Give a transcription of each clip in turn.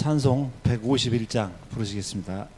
찬송 151장 부르시겠습니다.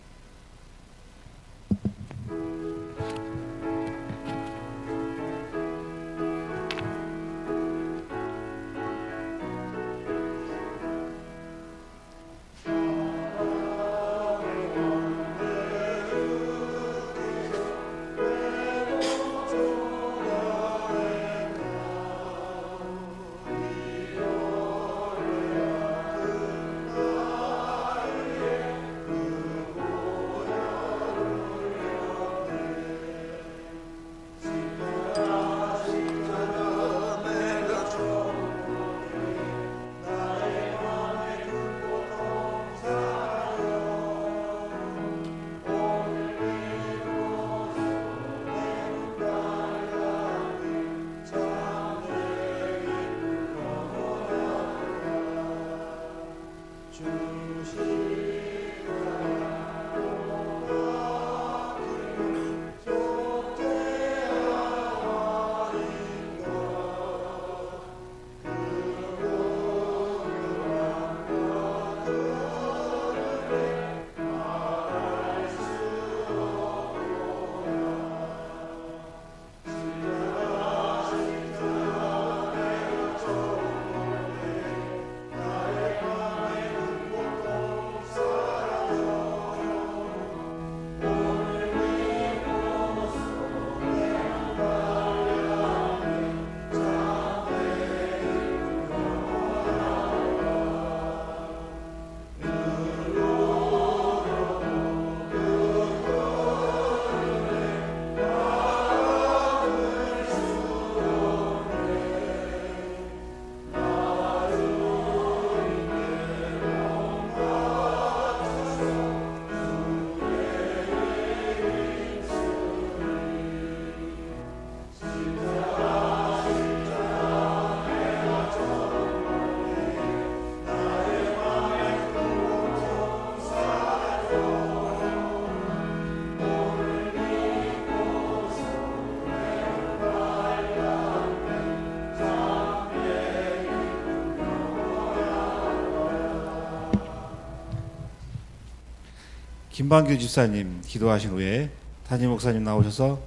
김방규 집사님 기도하신 후에 담임 목사님 나오셔서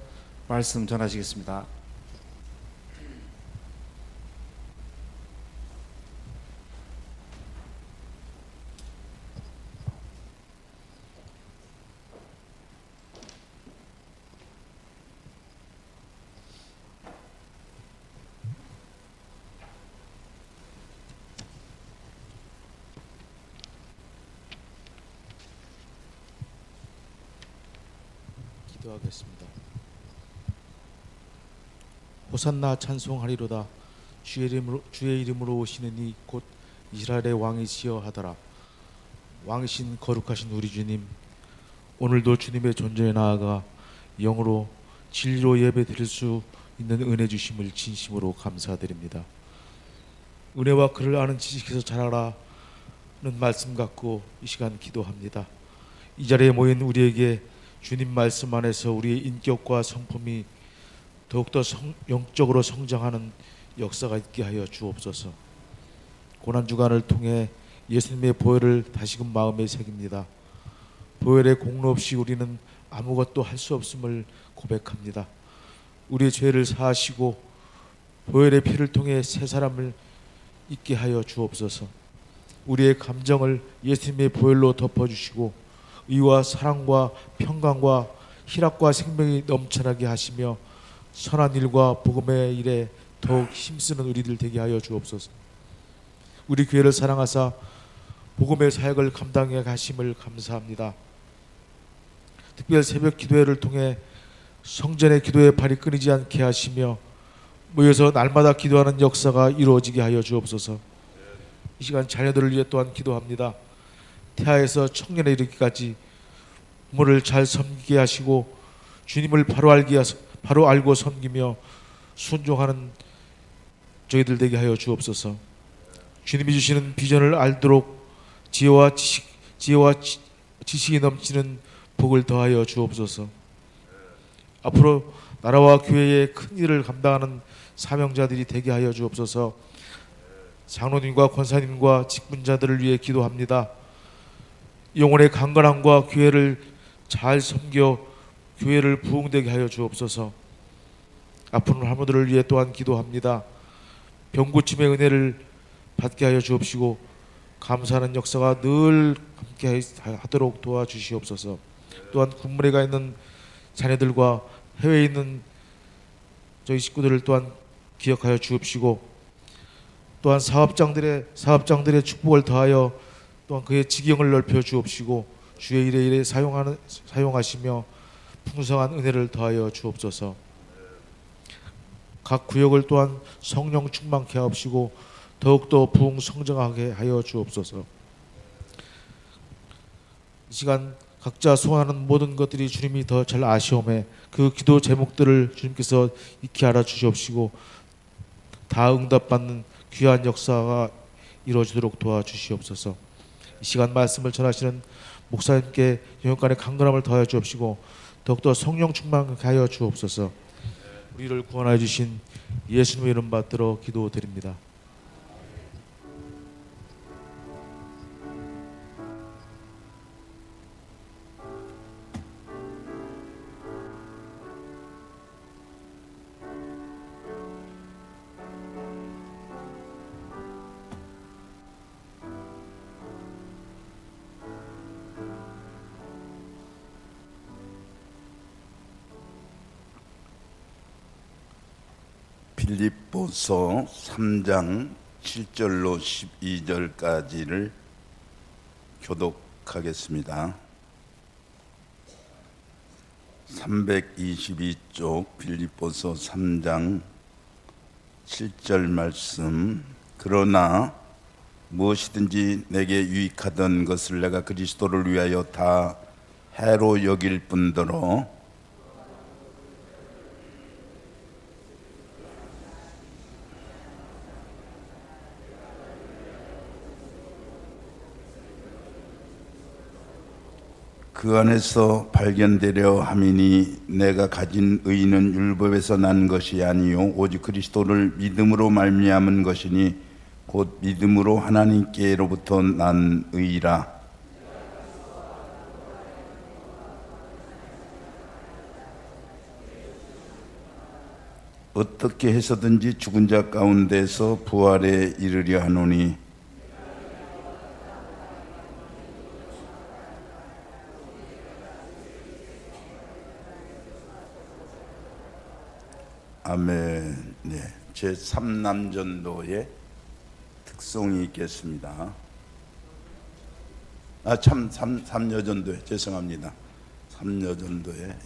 말씀 전하시겠습니다. 기도하겠습니다. 호산나 찬송하리로다. 주의 이름으로 오시는 이 곧 이스라엘의 왕이시여 하더라. 왕이신 거룩하신 우리 주님, 오늘도 주님의 존전에 나아가 영으로 진리로 예배 드릴 수 있는 은혜 주심을 진심으로 감사드립니다. 은혜와 그를 아는 지식에서 자라라는 말씀 갖고 이 시간 기도합니다. 이 자리에 모인 우리에게 주님 말씀 안에서 우리의 인격과 성품이 더욱더 영적으로 성장하는 역사가 있게 하여 주옵소서. 고난주간을 통해 예수님의 보혈을 다시금 마음에 새깁니다. 보혈의 공로 없이 우리는 아무것도 할 수 없음을 고백합니다. 우리의 죄를 사하시고 보혈의 피를 통해 새 사람을 있게 하여 주옵소서. 우리의 감정을 예수님의 보혈로 덮어주시고 의와 사랑과 평강과 희락과 생명이 넘쳐나게 하시며 선한 일과 복음의 일에 더욱 힘쓰는 우리들 되게 하여 주옵소서. 우리 교회를 사랑하사 복음의 사역을 감당해 가심을 감사합니다. 특별 새벽 기도회를 통해 성전의 기도의 발이 끊이지 않게 하시며 모여서 날마다 기도하는 역사가 이루어지게 하여 주옵소서. 이 시간 자녀들을 위해 또한 기도합니다. 태아에서 청년에 이르기까지 부모를 잘 섬기게 하시고 주님을 바로 알고 섬기며 순종하는 저희들 되게 하여 주옵소서. 주님이 주시는 비전을 알도록 지혜와 지식이 넘치는 복을 더하여 주옵소서. 앞으로 나라와 교회의 큰 일을 감당하는 사명자들이 되게 하여 주옵소서. 장로님과 권사님과 직분자들을 위해 기도합니다. 영혼의 강건함과 교회를 잘 섬겨 교회를 부흥되게 하여 주옵소서. 아픈 할머니들을 위해 또한 기도합니다. 병고침의 은혜를 받게 하여 주옵시고 감사하는 역사가 늘 함께 하도록 도와주시옵소서. 또한 군문에 가 있는 자녀들과 해외에 있는 저희 식구들을 또한 기억하여 주옵시고 또한 사업장들의 축복을 더하여 또한 그의 지경을 넓혀 주옵시고 주의 일에 사용하시며 풍성한 은혜를 더하여 주옵소서. 각 구역을 또한 성령 충만케 하옵시고 더욱더 부흥 성장하게 하여 주옵소서. 이 시간 각자 소원하는 모든 것들이 주님이 더 잘 아시오매 그 기도 제목들을 주님께서 익히 알아주시옵시고 다 응답받는 귀한 역사가 이루어지도록 도와주시옵소서. 이 시간 말씀을 전하시는 목사님께 영혼간의 강건함을 더하여 주옵시고 더욱더 성령 충만하게 하여 주옵소서. 우리를 구원하여 주신 예수님의 이름 받들어 기도드립니다. 빌립보서 3장 7절로 12절까지를 교독하겠습니다. 322쪽 빌립보서 3장 7절 말씀. 그러나 무엇이든지 내게 유익하던 것을 내가 그리스도를 위하여 다 해로 여길 뿐더러 그 안에서 발견되려 함이니 내가 가진 의는 율법에서 난 것이 아니요 오직 그리스도를 믿음으로 말미암은 것이니 곧 믿음으로 하나님께로부터 난 의라. 어떻게 해서든지 죽은 자 가운데서 부활에 이르려 하노니 아멘. 네, 제 3남전도의 특성이 있겠습니다. 삼여전도에 죄송합니다. 삼여전도에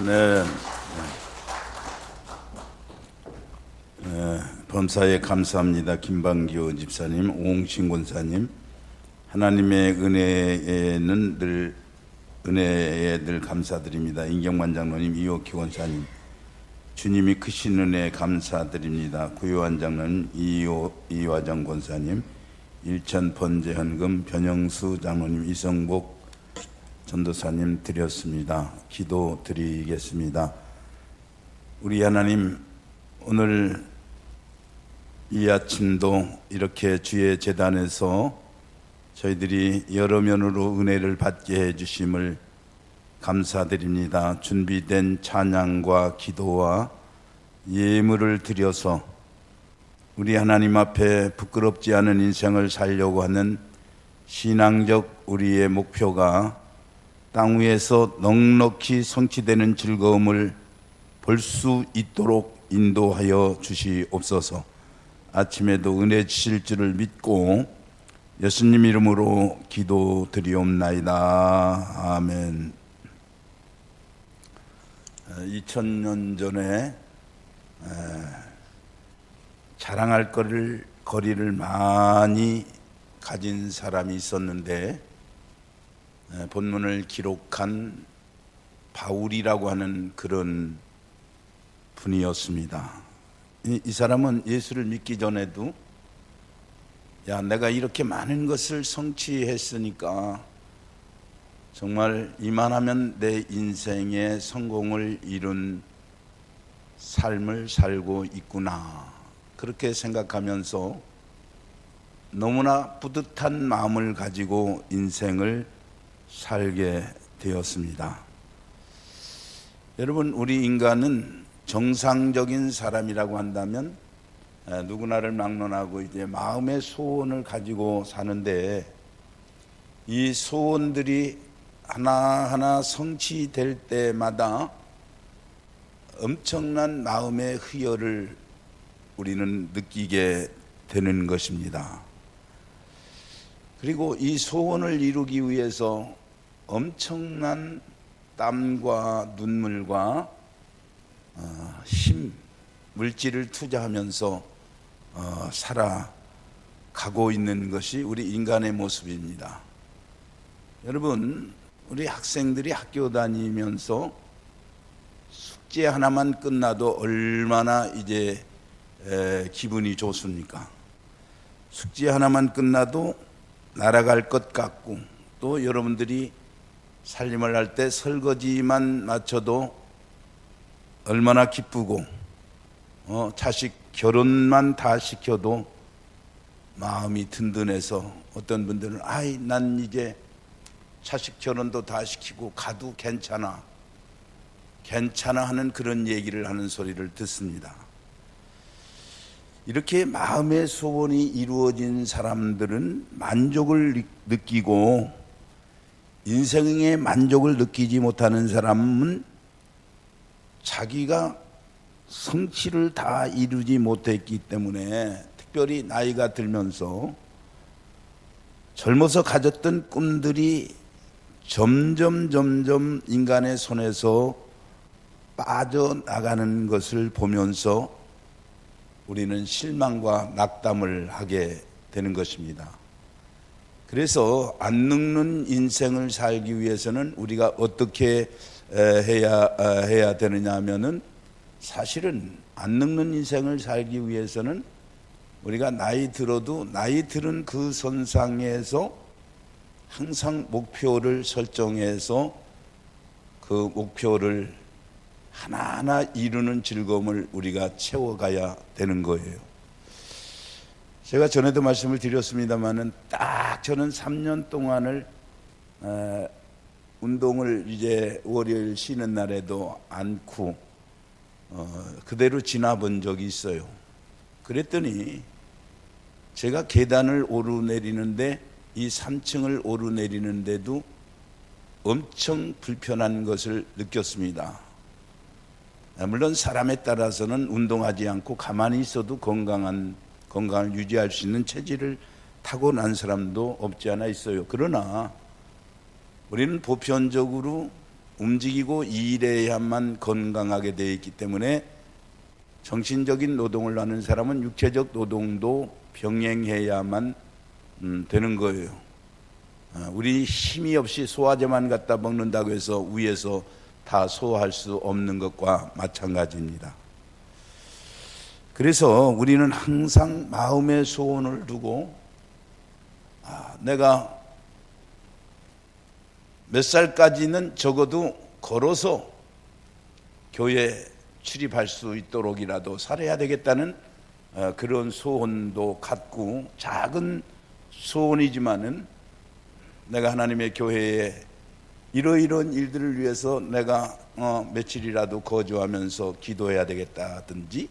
네. 범사에 감사합니다. 김방기호 집사님, 오홍신 권사님. 하나님의 은혜에 늘 감사드립니다. 인경만 장로님, 이옥희 권사님, 주님이 크신 은혜 감사드립니다. 구요한 장로님, 이화정 권사님, 일천 번제헌금 변영수 장로님, 이성복 전도사님 드렸습니다. 기도 드리겠습니다. 우리 하나님, 오늘 이 아침도 이렇게 주의 제단에서 저희들이 여러 면으로 은혜를 받게 해주심을 감사드립니다. 준비된 찬양과 기도와 예물을 드려서 우리 하나님 앞에 부끄럽지 않은 인생을 살려고 하는 신앙적 우리의 목표가 땅 위에서 넉넉히 성취되는 즐거움을 볼 수 있도록 인도하여 주시옵소서. 아침에도 은혜 주실 줄을 믿고 예수님 이름으로 기도드리옵나이다. 아멘. 2000년 전에 자랑할 거리를 많이 가진 사람이 있었는데 본문을 기록한 바울이라고 하는 그런 분이었습니다. 이 사람은 예수를 믿기 전에도 내가 이렇게 많은 것을 성취했으니까 정말 이만하면 내 인생의 성공을 이룬 삶을 살고 있구나, 그렇게 생각하면서 너무나 뿌듯한 마음을 가지고 인생을 살게 되었습니다. 여러분, 우리 인간은 정상적인 사람이라고 한다면 누구나를 막론하고 이제 마음의 소원을 가지고 사는데, 이 소원들이 하나하나 성취될 때마다 엄청난 마음의 희열을 우리는 느끼게 되는 것입니다. 그리고 이 소원을 이루기 위해서 엄청난 땀과 눈물과 힘, 물질을 투자하면서 살아가고 있는 것이 우리 인간의 모습입니다. 여러분, 우리 학생들이 학교 다니면서 숙제 하나만 끝나도 얼마나 이제 기분이 좋습니까? 숙제 하나만 끝나도 날아갈 것 같고, 또 여러분들이 살림을 할 때 설거지만 마쳐도 얼마나 기쁘고, 자식 결혼만 다 시켜도 마음이 든든해서 어떤 분들은 난 이제 자식 결혼도 다 시키고 가도 괜찮아 하는 그런 얘기를 하는 소리를 듣습니다. 이렇게 마음의 소원이 이루어진 사람들은 만족을 느끼고, 인생의 만족을 느끼지 못하는 사람은 자기가 성취를 다 이루지 못했기 때문에, 특별히 나이가 들면서 젊어서 가졌던 꿈들이 점점 인간의 손에서 빠져나가는 것을 보면서 우리는 실망과 낙담을 하게 되는 것입니다. 그래서 안 늙는 인생을 살기 위해서는 우리가 어떻게 해야 되느냐 하면은, 사실은 안 늙는 인생을 살기 위해서는 우리가 나이 들어도 나이 들은 그 선상에서 항상 목표를 설정해서 그 목표를 하나하나 이루는 즐거움을 우리가 채워가야 되는 거예요. 제가 전에도 말씀을 드렸습니다마는, 딱 저는 3년 동안을 운동을 이제 월요일 쉬는 날에도 않고 그대로 지나본 적이 있어요. 그랬더니 제가 계단을 오르내리는데, 이 3층을 오르내리는데도 엄청 불편한 것을 느꼈습니다. 물론 사람에 따라서는 운동하지 않고 가만히 있어도 건강을 유지할 수 있는 체질을 타고난 사람도 없지 않아 있어요. 그러나 우리는 보편적으로 움직이고 일해야만 건강하게 되어 있기 때문에 정신적인 노동을 하는 사람은 육체적 노동도 병행해야만 되는 거예요. 우리 힘이 없이 소화제만 갖다 먹는다고 해서 위에서 다 소화할 수 없는 것과 마찬가지입니다. 그래서 우리는 항상 마음의 소원을 두고 내가 몇 살까지는 적어도 걸어서 교회에 출입할 수 있도록이라도 살아야 되겠다는 그런 소원도 갖고, 작은 소원이지만은 내가 하나님의 교회에 이러이러한 일들을 위해서 내가 며칠이라도 거주하면서 기도해야 되겠다든지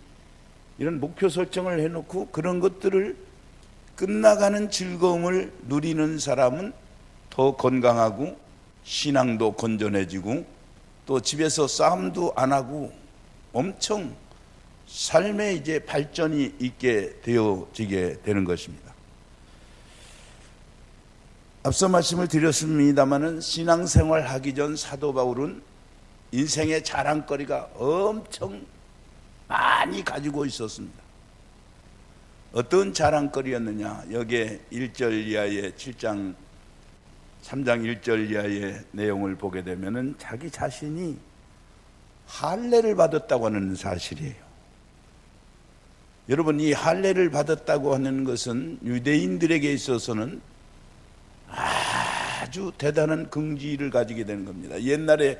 이런 목표 설정을 해놓고 그런 것들을 끝나가는 즐거움을 누리는 사람은 더 건강하고 신앙도 건전해지고 또 집에서 싸움도 안 하고 엄청 삶에 이제 발전이 있게 되어지게 되는 것입니다. 앞서 말씀을 드렸습니다마는 신앙생활 하기 전 사도 바울은 인생의 자랑거리가 엄청 많이 가지고 있었습니다. 어떤 자랑거리였느냐? 여기에 1절 이하의 7장 3장 1절 이하의 내용을 보게 되면은 자기 자신이 할례를 받았다고 하는 사실이에요. 여러분, 이 할례를 받았다고 하는 것은 유대인들에게 있어서는 아주 대단한 긍지를 가지게 되는 겁니다. 옛날에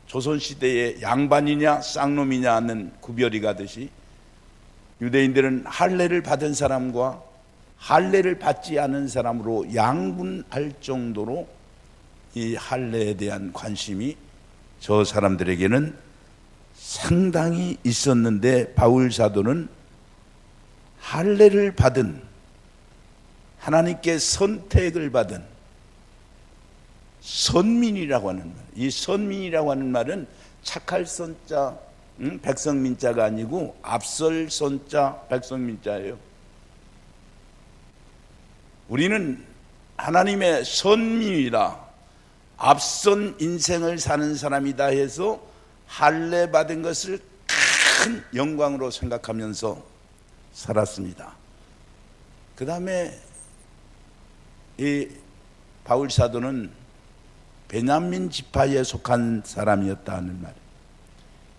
조선시대에 양반이냐 쌍놈이냐 하는 구별이 가듯이 유대인들은 할례를 받은 사람과 할례를 받지 않은 사람으로 양분할 정도로 이 할례에 대한 관심이 저 사람들에게는 상당히 있었는데, 바울 사도는 할례를 받은, 하나님께 선택을 받은 선민이라고 하는 말, 이 선민이라고 하는 말은 착할 선자 백성민자가 아니고 앞설 선자 백성민자예요. 우리는 하나님의 선민이라, 앞선 인생을 사는 사람이다 해서 할례 받은 것을 큰 영광으로 생각하면서 살았습니다. 그 다음에 이 바울 사도는 베냐민 지파에 속한 사람이었다는 말.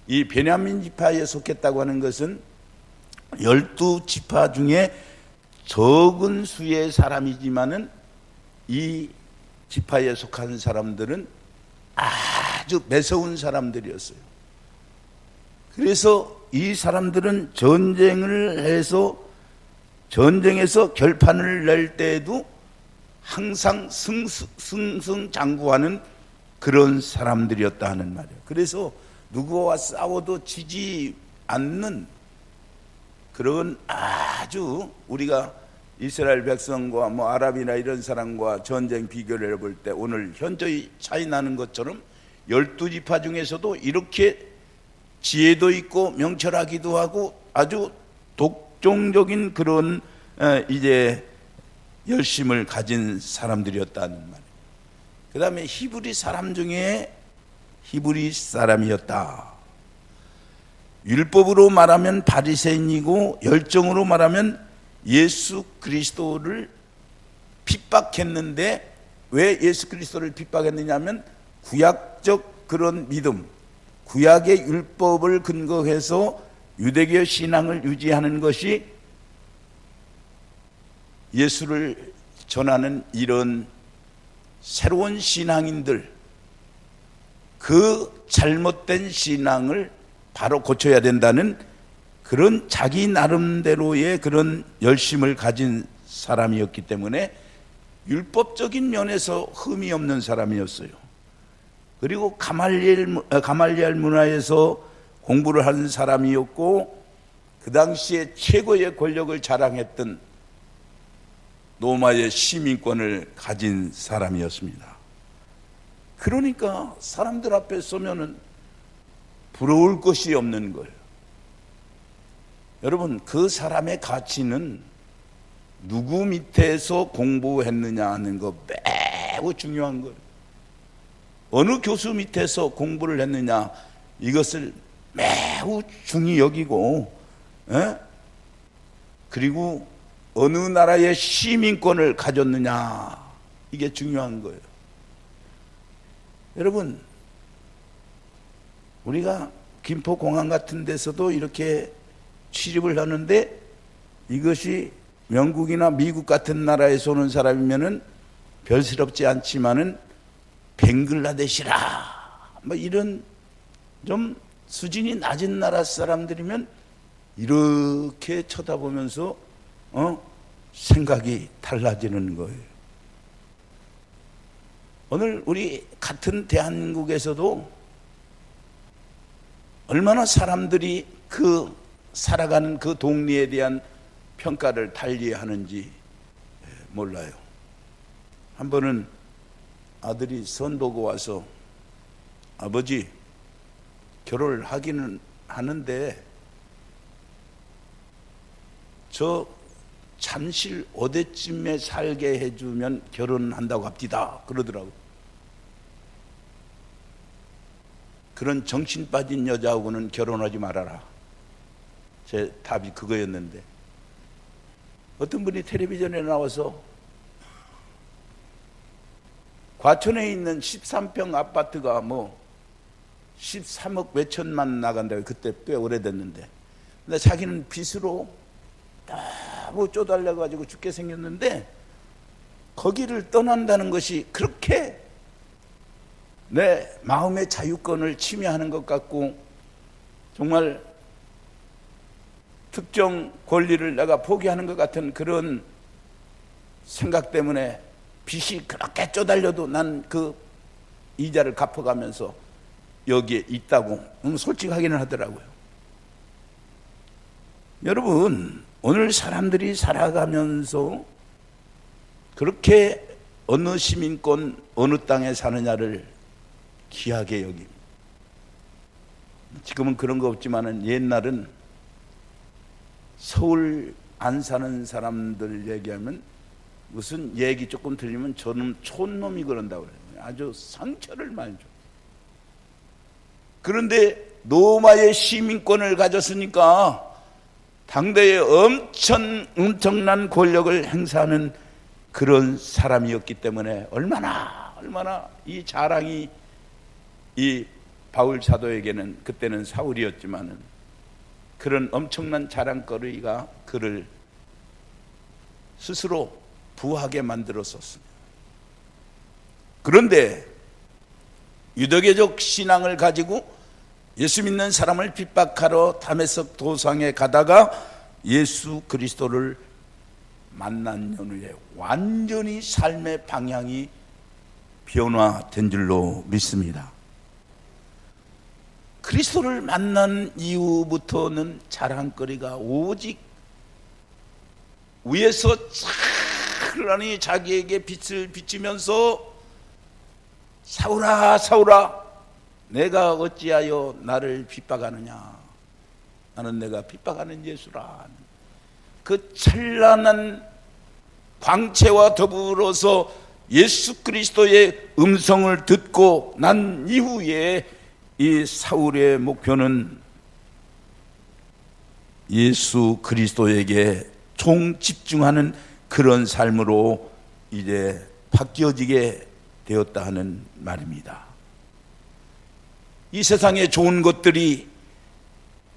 이 베냐민 지파에 속했다고 하는 것은 12지파 중에 적은 수의 사람이지만은 이 지파에 속한 사람들은 아주 매서운 사람들이었어요. 그래서 이 사람들은 전쟁을 해서 전쟁에서 결판을 낼 때에도 항상 승승장구하는 그런 사람들이었다 하는 말이에요. 그래서 누구와 싸워도 지지 않는 그런, 아주 우리가 이스라엘 백성과 뭐 아랍이나 이런 사람과 전쟁 비교를 해볼 때 오늘 현저히 차이 나는 것처럼 12지파 중에서도 이렇게 지혜도 있고 명철하기도 하고 아주 독종적인 그런 이제 열심을 가진 사람들이었다는 말이에요. 그 다음에 히브리 사람 중에 히브리 사람이었다. 율법으로 말하면 바리새인이고 열정으로 말하면 예수 그리스도를 핍박했는데, 왜 예수 그리스도를 핍박했느냐 하면 구약적 그런 믿음, 구약의 율법을 근거해서 유대교 신앙을 유지하는 것이 예수를 전하는 이런 새로운 신앙인들, 그 잘못된 신앙을 바로 고쳐야 된다는 그런 자기 나름대로의 그런 열심을 가진 사람이었기 때문에 율법적인 면에서 흠이 없는 사람이었어요. 그리고 가말리엘 문화에서 공부를 하는 사람이었고, 그 당시에 최고의 권력을 자랑했던 로마의 시민권을 가진 사람이었습니다. 그러니까 사람들 앞에 서면은 부러울 것이 없는 거예요. 여러분, 그 사람의 가치는 누구 밑에서 공부했느냐 하는 거 매우 중요한 거예요. 어느 교수 밑에서 공부를 했느냐, 이것을 매우 중히 여기고, 그리고 어느 나라의 시민권을 가졌느냐, 이게 중요한 거예요. 여러분, 우리가 김포공항 같은 데서도 이렇게 취립을 하는데, 이것이 영국이나 미국 같은 나라에서 오는 사람이면은 별스럽지 않지만은 벵글라데시라 뭐 이런 좀 수준이 낮은 나라 사람들이면 이렇게 쳐다보면서 생각이 달라지는 거예요. 오늘 우리 같은 대한민국에서도 얼마나 사람들이 그 살아가는 그 동리에 대한 평가를 달리하는지 몰라요. 한 번은 아들이 선보고 와서 아버지, 결혼을 하기는 하는데 저 잠실 어디쯤에 살게 해주면 결혼한다고 합디다 그러더라고. 그런 정신 빠진 여자하고는 결혼하지 말아라. 제 답이 그거였는데, 어떤 분이 텔레비전에 나와서 과천에 있는 13평 아파트가 뭐 13억 몇천만 나간다고, 그때 꽤 오래됐는데, 근데 자기는 빚으로 너무 쪼달려가지고 죽게 생겼는데 거기를 떠난다는 것이 그렇게 내 마음의 자유권을 침해하는 것 같고, 정말 특정 권리를 내가 포기하는 것 같은 그런 생각 때문에 빚이 그렇게 쪼달려도 난 그 이자를 갚아가면서 여기에 있다고 솔직하기는 하더라고요. 여러분, 오늘 사람들이 살아가면서 그렇게 어느 시민권, 어느 땅에 사느냐를 귀하게 여깁니다. 지금은 그런 거 없지만은 옛날은 서울 안 사는 사람들 얘기하면 무슨 얘기 조금 들리면 저는 촌놈이 그런다고 그래요. 아주 상처를 많이 줘. 그런데 로마의 시민권을 가졌으니까 당대에 엄청난 권력을 행사하는 그런 사람이었기 때문에 얼마나 이 자랑이 이 바울 사도에게는, 그때는 사울이었지만은 그런 엄청난 자랑거리가 그를 스스로 부하게 만들었었습니다. 그런데 유대교적 신앙을 가지고 예수 믿는 사람을 핍박하러 다메섹 도상에 가다가 예수 그리스도를 만난 연후에 완전히 삶의 방향이 변화된 줄로 믿습니다. 그리스도를 만난 이후부터는 자랑거리가 오직 위에서 찬란히 자기에게 빛을 비치면서 사울아 사울아 내가 어찌하여 나를 핍박하느냐, 나는 내가 핍박하는 예수라. 그 찬란한 광채와 더불어서 예수 그리스도의 음성을 듣고 난 이후에 이 사울의 목표는 예수 그리스도에게 총집중하는 그런 삶으로 이제 바뀌어지게 되었다 하는 말입니다. 이 세상에 좋은 것들이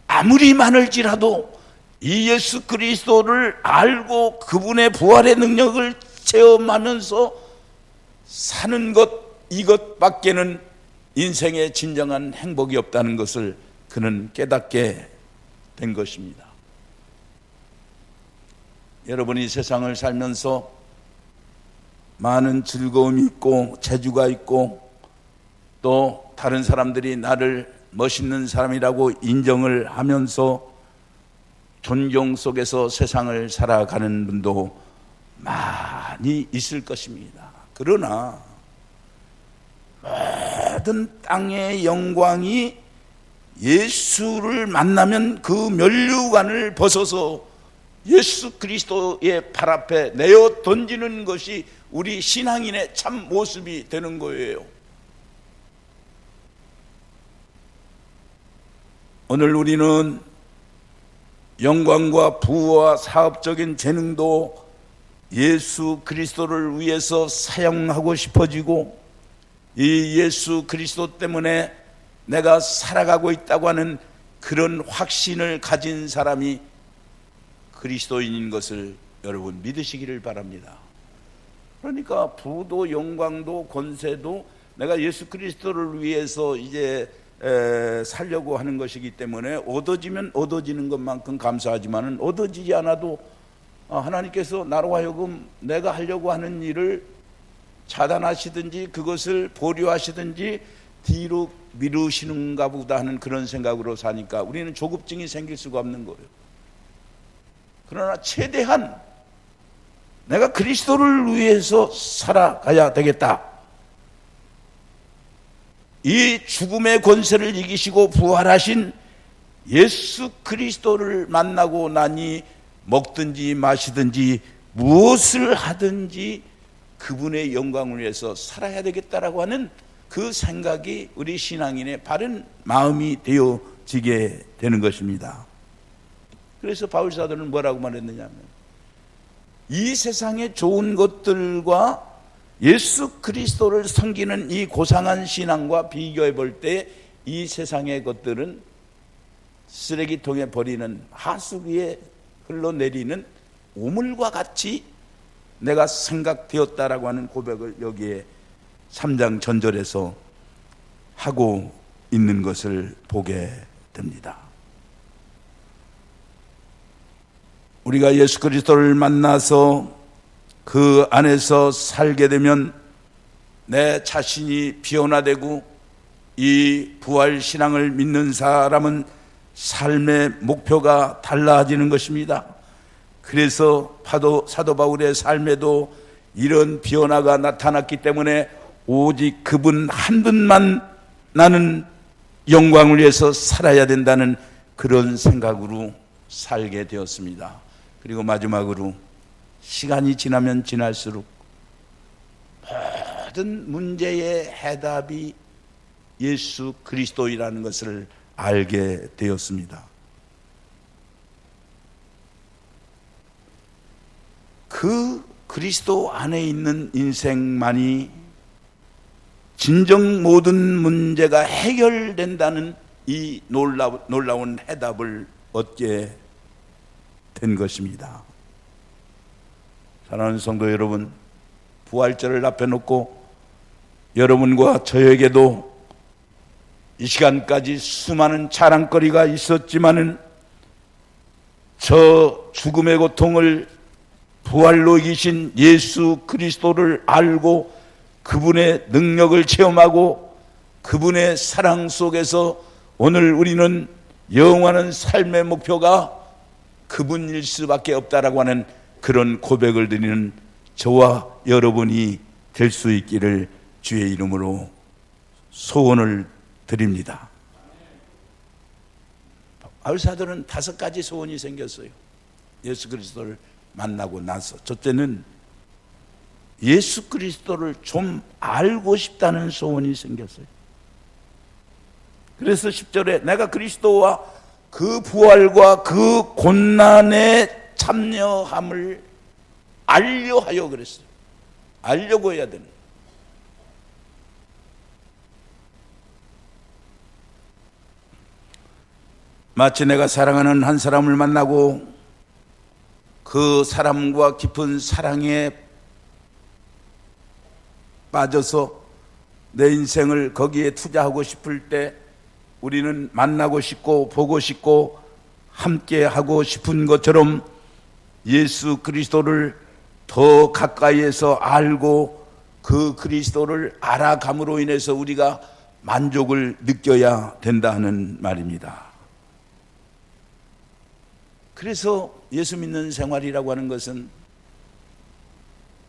아무리 많을지라도 이 예수 그리스도를 알고 그분의 부활의 능력을 체험하면서 사는 것, 이것밖에는 인생의 진정한 행복이 없다는 것을 그는 깨닫게 된 것입니다. 여러분이 세상을 살면서 많은 즐거움이 있고 재주가 있고 또 다른 사람들이 나를 멋있는 사람이라고 인정을 하면서 존경 속에서 세상을 살아가는 분도 많이 있을 것입니다. 그러나 모든 땅의 영광이 예수를 만나면 그 면류관을 벗어서 예수 그리스도의 발 앞에 내어 던지는 것이 우리 신앙인의 참 모습이 되는 거예요. 오늘 우리는 영광과 부와 사업적인 재능도 예수 그리스도를 위해서 사용하고 싶어지고, 이 예수 그리스도 때문에 내가 살아가고 있다고 하는 그런 확신을 가진 사람이 그리스도인인 것을 여러분 믿으시기를 바랍니다. 그러니까 부도 영광도 권세도 내가 예수 그리스도를 위해서 이제 살려고 하는 것이기 때문에 얻어지면 얻어지는 것만큼 감사하지만은 얻어지지 않아도 하나님께서 나로 하여금 내가 하려고 하는 일을 차단하시든지 그것을 보류하시든지 뒤로 미루시는가 보다 하는 그런 생각으로 사니까 우리는 조급증이 생길 수가 없는 거예요. 그러나 최대한 내가 그리스도를 위해서 살아가야 되겠다. 이 죽음의 권세를 이기시고 부활하신 예수 그리스도를 만나고 나니 먹든지 마시든지 무엇을 하든지 그분의 영광을 위해서 살아야 되겠다라고 하는 그 생각이 우리 신앙인의 바른 마음이 되어지게 되는 것입니다. 그래서 바울사도는 뭐라고 말했느냐면, 이 세상의 좋은 것들과 예수 그리스도를 섬기는 이 고상한 신앙과 비교해 볼 때 이 세상의 것들은 쓰레기통에 버리는 하수구에 흘러내리는 오물과 같이 내가 생각되었다라고 하는 고백을 여기에 3장 전절에서 하고 있는 것을 보게 됩니다. 우리가 예수 그리스도를 만나서 그 안에서 살게 되면 내 자신이 변화되고, 이 부활 신앙을 믿는 사람은 삶의 목표가 달라지는 것입니다. 그래서 사도 바울의 삶에도 이런 변화가 나타났기 때문에 오직 그분 한 분만 나는 영광을 위해서 살아야 된다는 그런 생각으로 살게 되었습니다. 그리고 마지막으로 시간이 지나면 지날수록 모든 문제의 해답이 예수 그리스도이라는 것을 알게 되었습니다. 그 그리스도 안에 있는 인생만이 진정 모든 문제가 해결된다는 이 놀라운 해답을 얻게 된 것입니다. 사랑하는 성도 여러분, 부활절을 앞에 놓고 여러분과 저에게도 이 시간까지 수많은 자랑거리가 있었지만은 저 죽음의 고통을 부활로 이기신 예수 그리스도를 알고 그분의 능력을 체험하고 그분의 사랑 속에서 오늘 우리는 영원한 삶의 목표가 그분일 수밖에 없다라고 하는 그런 고백을 드리는 저와 여러분이 될 수 있기를 주의 이름으로 소원을 드립니다. 바울사도는 5가지 소원이 생겼어요. 예수 그리스도를 만나고 나서 첫째는 예수 그리스도를 좀 알고 싶다는 소원이 생겼어요. 그래서 10절에 내가 그리스도와 그 부활과 그 고난에 참여함을 알려 하여 그랬어요. 알려고 해야 되는. 마치 내가 사랑하는 한 사람을 만나고 그 사람과 깊은 사랑에 빠져서 내 인생을 거기에 투자하고 싶을 때 우리는 만나고 싶고 보고 싶고 함께 하고 싶은 것처럼 예수 그리스도를 더 가까이에서 알고 그 그리스도를 알아감으로 인해서 우리가 만족을 느껴야 된다는 말입니다. 그래서 예수 믿는 생활이라고 하는 것은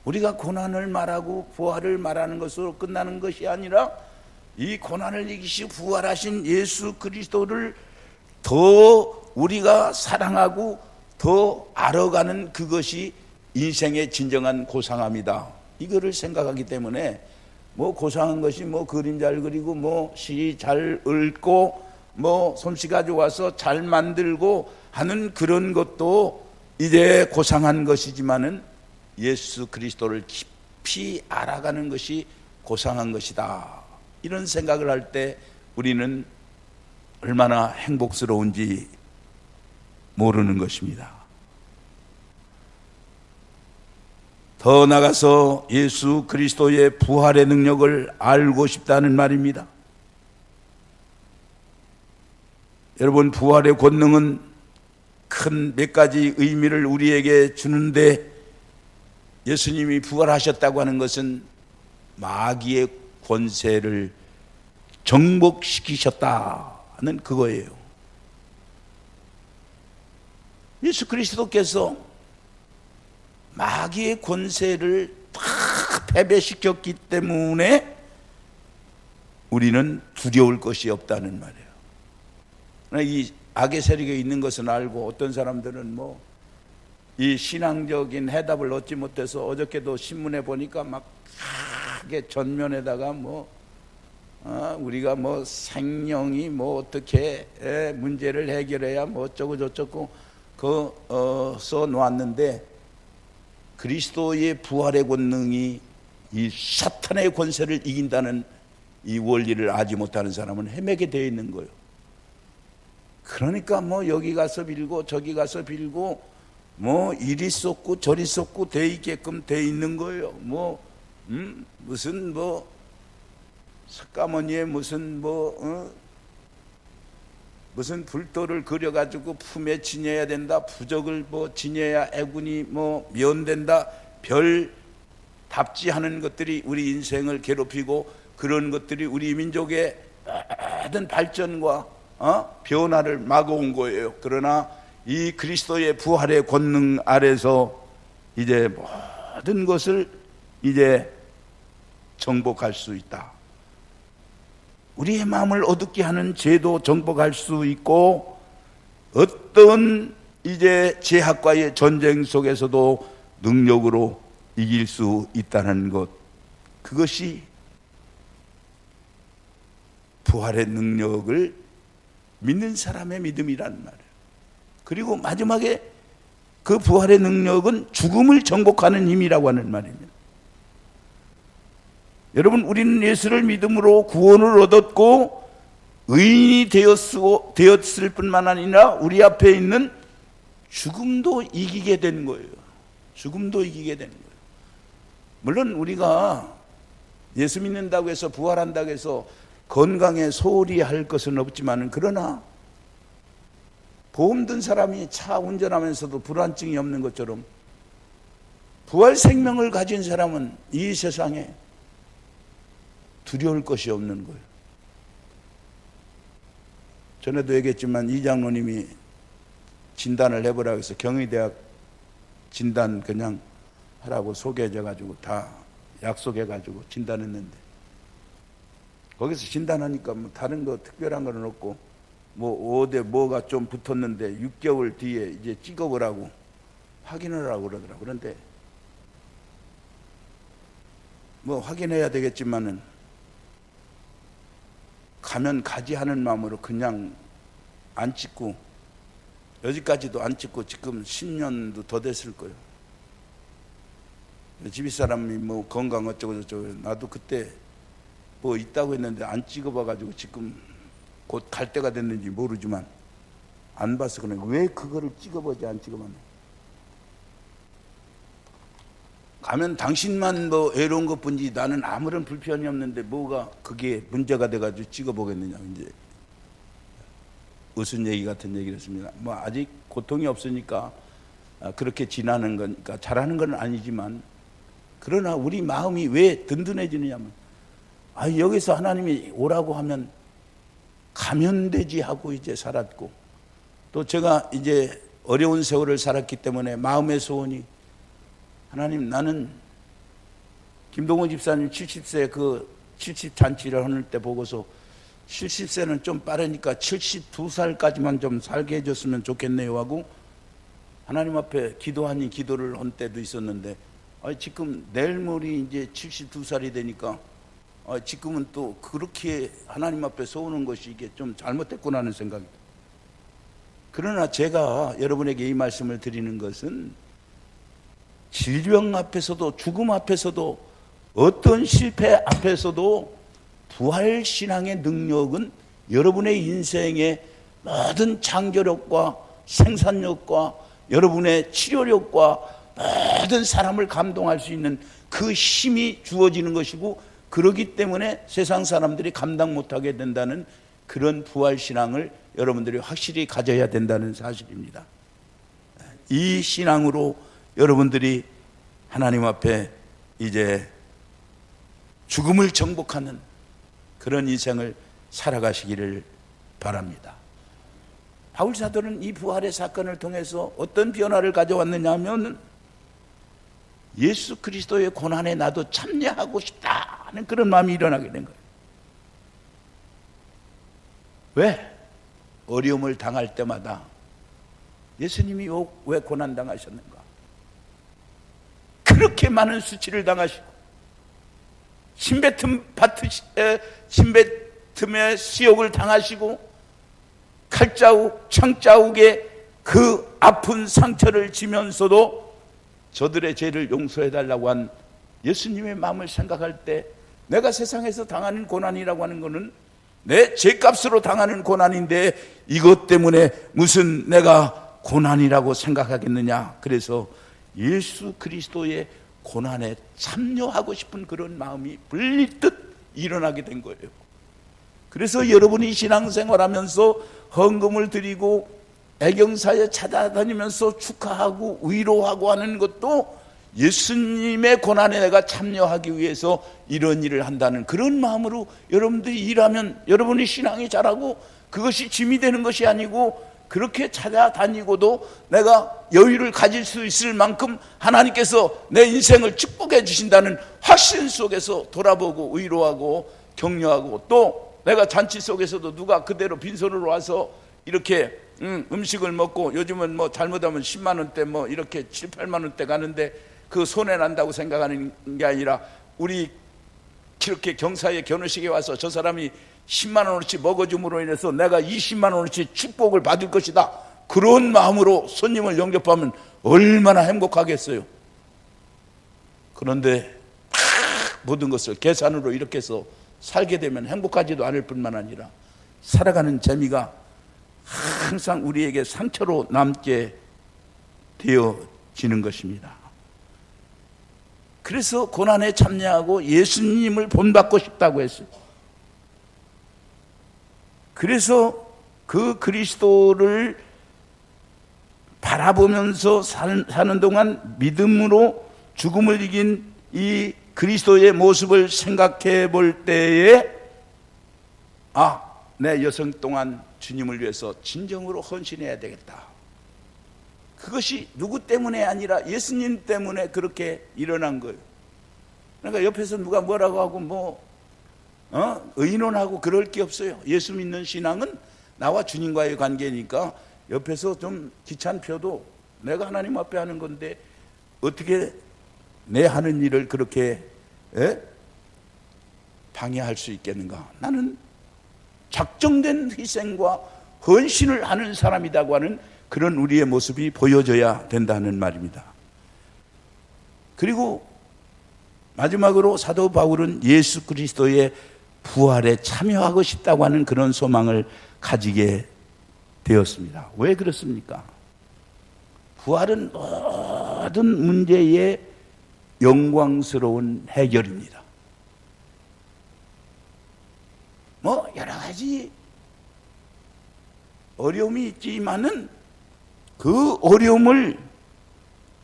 우리가 고난을 말하고 부활을 말하는 것으로 끝나는 것이 아니라 이 고난을 이기시고 부활하신 예수 그리스도를 더 우리가 사랑하고 더 알아가는 그것이 인생의 진정한 고상함이다. 이거를 생각하기 때문에 뭐 고상한 것이 뭐 그림 잘 그리고 뭐 시 잘 읽고 뭐 솜씨 가지고 와서 잘 만들고 하는 그런 것도 이제 고상한 것이지만은 예수 그리스도를 깊이 알아가는 것이 고상한 것이다. 이런 생각을 할 때 우리는 얼마나 행복스러운지 모르는 것입니다. 더 나아가서 예수 그리스도의 부활의 능력을 알고 싶다는 말입니다. 여러분, 부활의 권능은 큰 몇 가지 의미를 우리에게 주는데, 예수님이 부활하셨다고 하는 것은 마귀의 권세를 정복시키셨다는 그거예요. 예수 그리스도께서 마귀의 권세를 다 패배시켰기 때문에 우리는 두려울 것이 없다는 말이에요. 이 악의 세력에 있는 것은 알고, 어떤 사람들은 뭐 이 신앙적인 해답을 얻지 못해서 어저께도 신문에 보니까 막 크게 전면에다가 뭐 우리가 뭐 생명이 뭐 어떻게 문제를 해결해야 뭐 어쩌고 저쩌고 써 놓았는데, 그리스도의 부활의 권능이 이 사탄의 권세를 이긴다는 이 원리를 알지 못하는 사람은 헤매게 되어 있는 거예요. 그러니까 뭐 여기 가서 빌고 저기 가서 빌고 뭐 이리 쏟고 저리 쏟고 돼 있게끔 돼 있는 거예요. 뭐 무슨 뭐 석가모니에 무슨 무슨 불도를 그려가지고 품에 지녀야 된다, 부적을 뭐 지녀야 애군이 뭐 면된다, 별답지 않은 것들이 우리 인생을 괴롭히고, 그런 것들이 우리 민족의 모든 발전과 변화를 막아온 거예요. 그러나 이 그리스도의 부활의 권능 아래서 이제 모든 것을 이제 정복할 수 있다. 우리의 마음을 어둡게 하는 죄도 정복할 수 있고, 어떤 이제 죄악과의 전쟁 속에서도 능력으로 이길 수 있다는 것, 그것이 부활의 능력을 믿는 사람의 믿음이라는 말이에요. 그리고 마지막에 그 부활의 능력은 죽음을 정복하는 힘이라고 하는 말입니다. 여러분, 우리는 예수를 믿음으로 구원을 얻었고 의인이 되었을 뿐만 아니라 우리 앞에 있는 죽음도 이기게 된 거예요. 죽음도 이기게 된 거예요. 물론 우리가 예수 믿는다고 해서, 부활한다고 해서 건강에 소홀히 할 것은 없지만, 그러나 보험 든 사람이 차 운전하면서도 불안증이 없는 것처럼 부활 생명을 가진 사람은 이 세상에 두려울 것이 없는 거예요. 전에도 얘기했지만 이 장로님이 진단을 해보라고 해서 경희대학 진단 그냥 하라고 소개해줘가지고 다 약속해가지고 진단했는데, 거기서 진단하니까 뭐 다른 거 특별한 거는 없고, 뭐 어디 뭐가 좀 붙었는데 6개월 뒤에 이제 찍어보라고 확인을 하라고 그러더라고요. 그런데 뭐 확인해야 되겠지만은 가면 가지 하는 마음으로 그냥 안 찍고, 여기까지도 안 찍고 지금 10년도 더 됐을 거예요. 집이사람이 뭐 건강 어쩌고 저쩌고, 나도 그때 뭐 있다고 했는데 안 찍어봐가지고 지금 곧 갈 때가 됐는지 모르지만 안 봐서 그래. 왜 그거를 찍어보지 안 찍어봤나? 가면 당신만 뭐 외로운 것뿐이지 나는 아무런 불편이 없는데 뭐가 그게 문제가 돼가지고 찍어보겠느냐. 이제 무슨 얘기 같은 얘기를 했습니다. 뭐 아직 고통이 없으니까 그렇게 지나는 거니까 잘하는 건 아니지만, 그러나 우리 마음이 왜 든든해지느냐면, 여기서 하나님이 오라고 하면 가면 되지 하고 이제 살았고, 또 제가 이제 어려운 세월을 살았기 때문에 마음의 소원이, 하나님, 나는 김동호 집사님 70세 그 70잔치를 하는 때 보고서 70세는 좀 빠르니까 72살까지만 좀 살게 해줬으면 좋겠네요 하고 하나님 앞에 기도하니 기도를 한 때도 있었는데, 지금 내일 모레 이제 72살이 되니까 지금은 또 그렇게 하나님 앞에 서오는 것이 이게 좀 잘못됐구나 하는 생각이. 그러나 제가 여러분에게 이 말씀을 드리는 것은 질병 앞에서도 죽음 앞에서도 어떤 실패 앞에서도 부활신앙의 능력은 여러분의 인생의 모든 창조력과 생산력과 여러분의 치료력과 모든 사람을 감동할 수 있는 그 힘이 주어지는 것이고, 그러기 때문에 세상 사람들이 감당 못하게 된다는 그런 부활신앙을 여러분들이 확실히 가져야 된다는 사실입니다. 이 신앙으로 여러분들이 하나님 앞에 이제 죽음을 정복하는 그런 인생을 살아가시기를 바랍니다. 바울 사도는 이 부활의 사건을 통해서 어떤 변화를 가져왔느냐 하면 예수 그리스도의 고난에 나도 참여하고 싶다는 그런 마음이 일어나게 된 거예요. 왜? 어려움을 당할 때마다 예수님이 왜 고난 당하셨는가? 그렇게 많은 수치를 당하시고 신뱉음의 수욕을 당하시고 칼자국, 창자국의 그 아픈 상처를 지면서도 저들의 죄를 용서해달라고 한 예수님의 마음을 생각할 때, 내가 세상에서 당하는 고난이라고 하는 것은 내 죄값으로 당하는 고난인데 이것 때문에 무슨 내가 고난이라고 생각하겠느냐. 그래서 예수 그리스도의 고난에 참여하고 싶은 그런 마음이 불리듯 일어나게 된 거예요. 그래서 여러분이 신앙생활하면서 헌금을 드리고 애경사에 찾아다니면서 축하하고 위로하고 하는 것도 예수님의 고난에 내가 참여하기 위해서 이런 일을 한다는 그런 마음으로 여러분들이 일하면 여러분의 신앙이 자라고, 그것이 짐이 되는 것이 아니고, 그렇게 찾아다니고도 내가 여유를 가질 수 있을 만큼 하나님께서 내 인생을 축복해 주신다는 확신 속에서 돌아보고 위로하고 격려하고, 또 내가 잔치 속에서도 누가 그대로 빈손으로 와서 이렇게 음식을 먹고, 요즘은 뭐 잘못하면 10만 원대 뭐 이렇게 7, 8만 원대 가는데 그 손해 난다고 생각하는 게 아니라, 우리 이렇게 경사의 결혼식에 와서 저 사람이 10만 원어치 먹어줌으로 인해서 내가 20만 원어치 축복을 받을 것이다, 그런 마음으로 손님을 영접하면 얼마나 행복하겠어요. 그런데 모든 것을 계산으로 이렇게 해서 살게 되면 행복하지도 않을 뿐만 아니라 살아가는 재미가 항상 우리에게 상처로 남게 되어지는 것입니다. 그래서 고난에 참여하고 예수님을 본받고 싶다고 했어요. 그래서 그 그리스도를 바라보면서 사는 동안 믿음으로 죽음을 이긴 이 그리스도의 모습을 생각해 볼 때에, 내 여성 동안 주님을 위해서 진정으로 헌신해야 되겠다. 그것이 누구 때문에 아니라 예수님 때문에 그렇게 일어난 거예요. 그러니까 옆에서 누가 뭐라고 하고 의논하고 그럴 게 없어요. 예수 믿는 신앙은 나와 주님과의 관계니까 옆에서 좀 귀찮펴도 내가 하나님 앞에 하는 건데 어떻게 내 하는 일을 그렇게 방해할 수 있겠는가. 나는 작정된 희생과 헌신을 하는 사람이라고 하는 그런 우리의 모습이 보여져야 된다는 말입니다. 그리고 마지막으로 사도 바울은 예수 그리스도의 부활에 참여하고 싶다고 하는 그런 소망을 가지게 되었습니다. 왜 그렇습니까? 부활은 모든 문제의 영광스러운 해결입니다. 여러 가지 어려움이 있지만은 그 어려움을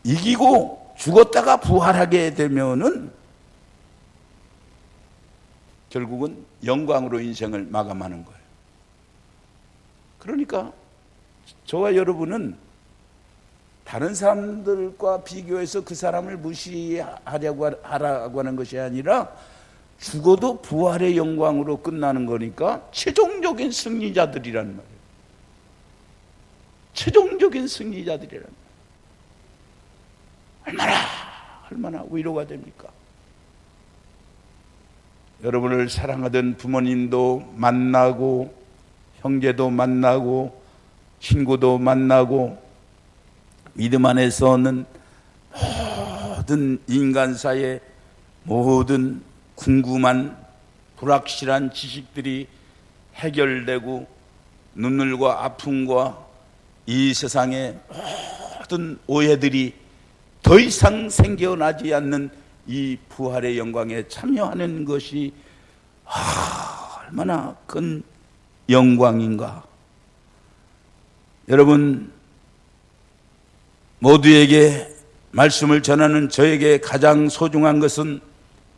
이기고 죽었다가 부활하게 되면은 결국은 영광으로 인생을 마감하는 거예요. 그러니까 저와 여러분은 다른 사람들과 비교해서 그 사람을 무시하려고 하라고 하는 것이 아니라 죽어도 부활의 영광으로 끝나는 거니까 최종적인 승리자들이라는 말이에요. 최종적인 승리자들이라는 말이에요. 얼마나 위로가 됩니까? 여러분을 사랑하던 부모님도 만나고 형제도 만나고 친구도 만나고 믿음 안에서는 모든 인간사의 모든 궁금한 불확실한 지식들이 해결되고 눈물과 아픔과 이 세상의 모든 오해들이 더 이상 생겨나지 않는 이 부활의 영광에 참여하는 것이 얼마나 큰 영광인가. 여러분 모두에게 말씀을 전하는 저에게 가장 소중한 것은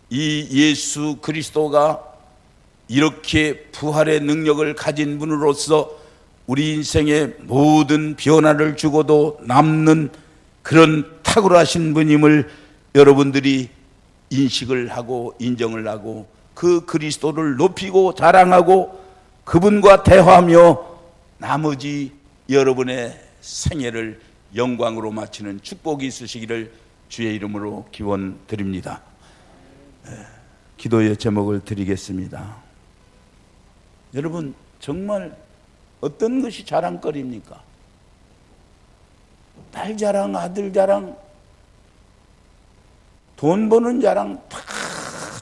이 예수 그리스도가 이렇게 부활의 능력을 가진 분으로서 우리 인생의 모든 변화를 주고도 남는 그런 탁월하신 분임을 여러분들이 인식을 하고 인정을 하고 그 그리스도를 높이고 자랑하고 그분과 대화하며 나머지 여러분의 생애를 영광으로 마치는 축복이 있으시기를 주의 이름으로 기원드립니다. 기도의 제목을 드리겠습니다. 여러분 정말 어떤 것이 자랑거리입니까? 딸 자랑, 아들 자랑, 돈 버는 자랑 다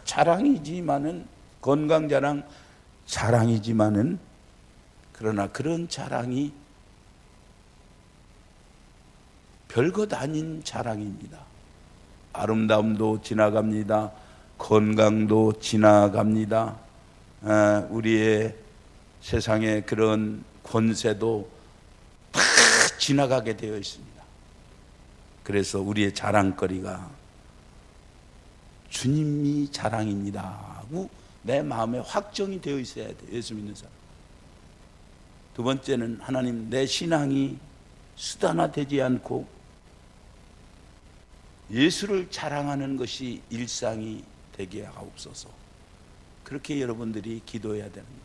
자랑이지만은, 건강 자랑 자랑이지만은, 그러나 그런 자랑이 별것 아닌 자랑입니다. 아름다움도 지나갑니다. 건강도 지나갑니다. 우리의 세상의 그런 권세도 다 지나가게 되어 있습니다. 그래서 우리의 자랑거리가 주님이 자랑입니다 하고 내 마음에 확정이 되어 있어야 돼요. 예수 믿는 사람. 두 번째는 하나님, 내 신앙이 수단화되지 않고 예수를 자랑하는 것이 일상이 되게 하옵소서. 그렇게 여러분들이 기도해야 되는 거예요.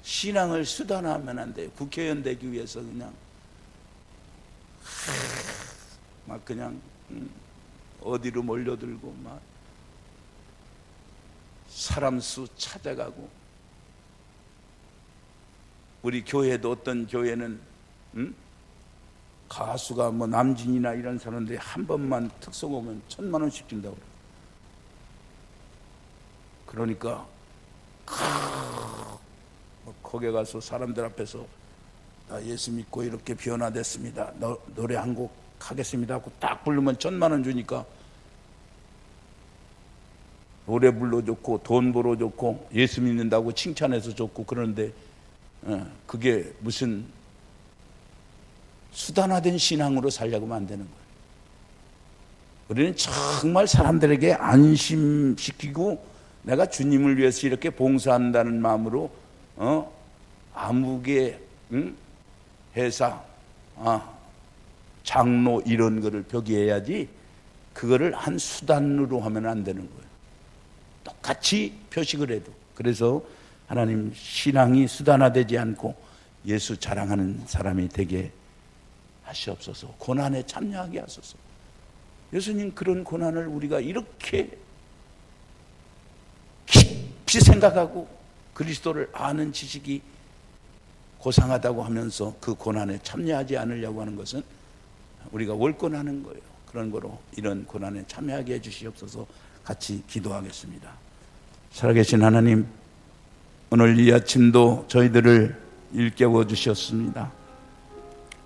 신앙을 수단화하면 안 돼요. 국회의원 되기 위해서 그냥 막 그냥 어디로 몰려들고 막 사람 수 찾아가고. 우리 교회도 어떤 교회는 가수가 뭐 남진이나 이런 사람들이 한 번만 특송 오면 1,000만 원씩 준다고 그래요. 그러니까 거기 가서 사람들 앞에서 나 예수 믿고 이렇게 변화됐습니다. 노래 한 곡 하겠습니다 하고 딱 부르면 1,000만 원 주니까 노래 불러줬고 돈 벌어줬고 예수 믿는다고 칭찬해서 줬고. 그런데 그게 무슨 수단화된 신앙으로 살려고 하면 안 되는 거예요. 우리는 정말 사람들에게 안심시키고 내가 주님을 위해서 이렇게 봉사한다는 마음으로 아무개 회사 장로 이런 거를 표기해야지 그거를 한 수단으로 하면 안 되는 거예요. 똑같이 표식을 해도. 그래서 하나님, 신앙이 수단화되지 않고 예수 자랑하는 사람이 되게 하시옵소서. 고난에 참여하게 하소서. 예수님 그런 고난을 우리가 이렇게 깊이 생각하고 그리스도를 아는 지식이 고상하다고 하면서 그 고난에 참여하지 않으려고 하는 것은 우리가 월권하는 거예요. 그런 거로 이런 고난에 참여하게 해주시옵소서. 같이 기도하겠습니다. 살아계신 하나님, 오늘 이 아침도 저희들을 일깨워 주셨습니다.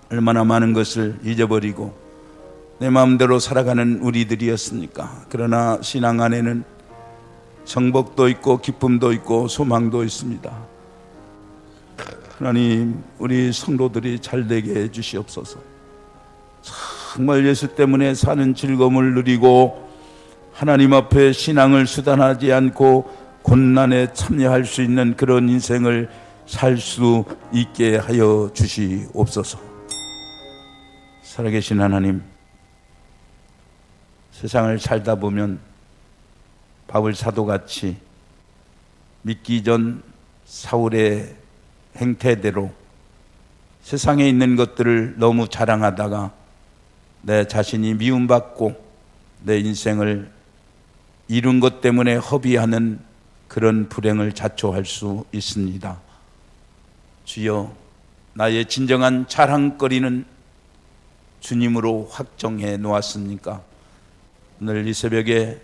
얼마나 많은 것을 잊어버리고 내 마음대로 살아가는 우리들이었습니까? 그러나 신앙 안에는 정복도 있고 기쁨도 있고 소망도 있습니다. 하나님, 우리 성도들이 잘되게 해주시옵소서. 정말 예수 때문에 사는 즐거움을 누리고 하나님 앞에 신앙을 수단하지 않고 고난에 참여할 수 있는 그런 인생을 살 수 있게 하여 주시옵소서. 살아계신 하나님, 세상을 살다 보면 바울 사도같이 믿기 전 사울의 행태대로 세상에 있는 것들을 너무 자랑하다가 내 자신이 미움받고 내 인생을 이룬 것 때문에 허비하는 그런 불행을 자초할 수 있습니다. 주여, 나의 진정한 자랑거리는 주님으로 확정해 놓았습니까? 오늘 이 새벽에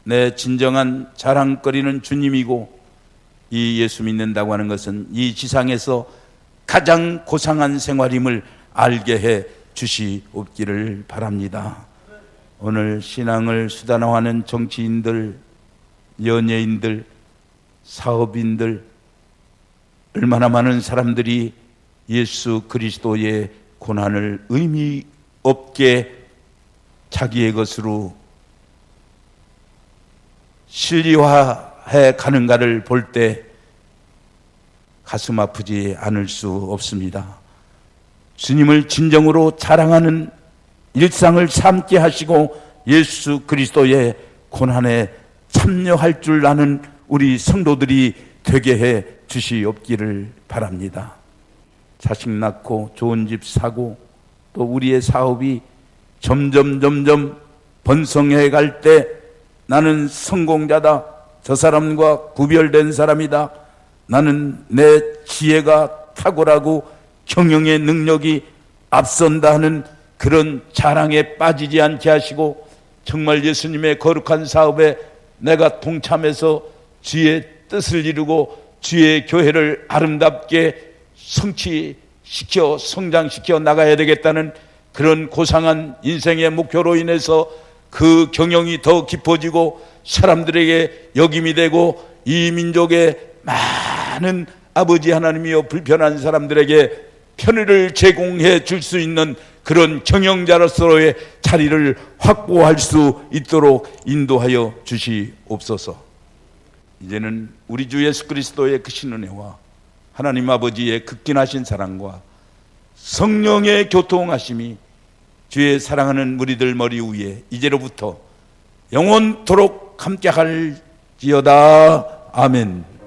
내 진정한 자랑거리는 주님이고, 이 예수 믿는다고 하는 것은 이 지상에서 가장 고상한 생활임을 알게 해 주시옵기를 바랍니다. 오늘 신앙을 수단화하는 정치인들, 연예인들, 사업인들, 얼마나 많은 사람들이 예수 그리스도의 고난을 의미 없게 자기의 것으로 실리화해 가는가를 볼 때 가슴 아프지 않을 수 없습니다. 주님을 진정으로 자랑하는 일상을 삶게 하시고 예수 그리스도의 고난에 참여할 줄 아는 우리 성도들이 되게 해 주시옵기를 바랍니다. 자식 낳고 좋은 집 사고 또 우리의 사업이 점점 번성해 갈 때 나는 성공자다, 저 사람과 구별된 사람이다, 나는 내 지혜가 탁월하고 경영의 능력이 앞선다 하는 그런 자랑에 빠지지 않게 하시고, 정말 예수님의 거룩한 사업에 내가 동참해서 주의 뜻을 이루고 주의 교회를 아름답게 성취시켜 성장시켜 나가야 되겠다는 그런 고상한 인생의 목표로 인해서 그 경영이 더 깊어지고 사람들에게 역임이 되고 이 민족의 많은 아버지 하나님이여 불편한 사람들에게 편의를 제공해 줄 수 있는 그런 경영자로서의 자리를 확보할 수 있도록 인도하여 주시옵소서. 이제는 우리 주 예수 그리스도의 크신 은혜와 하나님 아버지의 극진하신 사랑과 성령의 교통하심이 주의 사랑하는 무리들 머리 위에 이제로부터 영원토록 함께할지어다. 아멘.